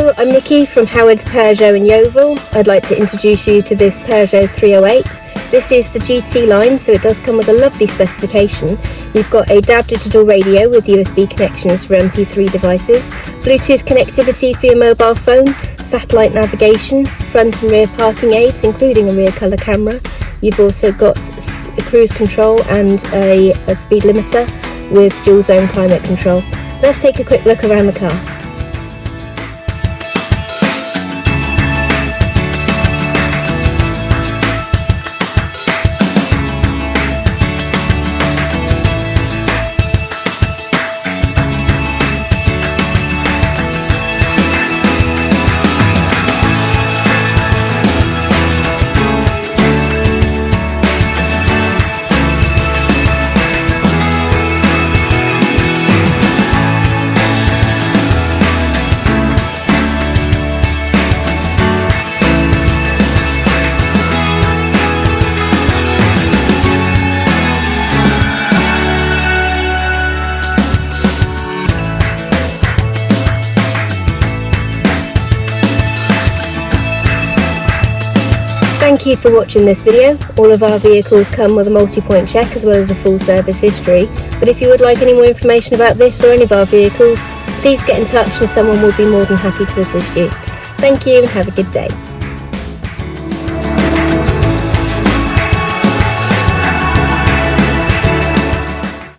Hello, I'm Nikki from Howard's Peugeot in Yeovil. I'd like to introduce you to this Peugeot 308. This is the GT line, so it does come with a lovely specification. You've got a DAB digital radio with USB connections for MP3 devices, Bluetooth connectivity for your mobile phone, satellite navigation, front and rear parking aids including a rear colour camera. You've also got a cruise control and a speed limiter with dual zone climate control. Let's take a quick look around the car. Thank you for watching this video. All of our vehicles come with a multi-point check as well as a full service history. But if you would like any more information about this or any of our vehicles, please get in touch and someone will be more than happy to assist you. Thank you and have a good day.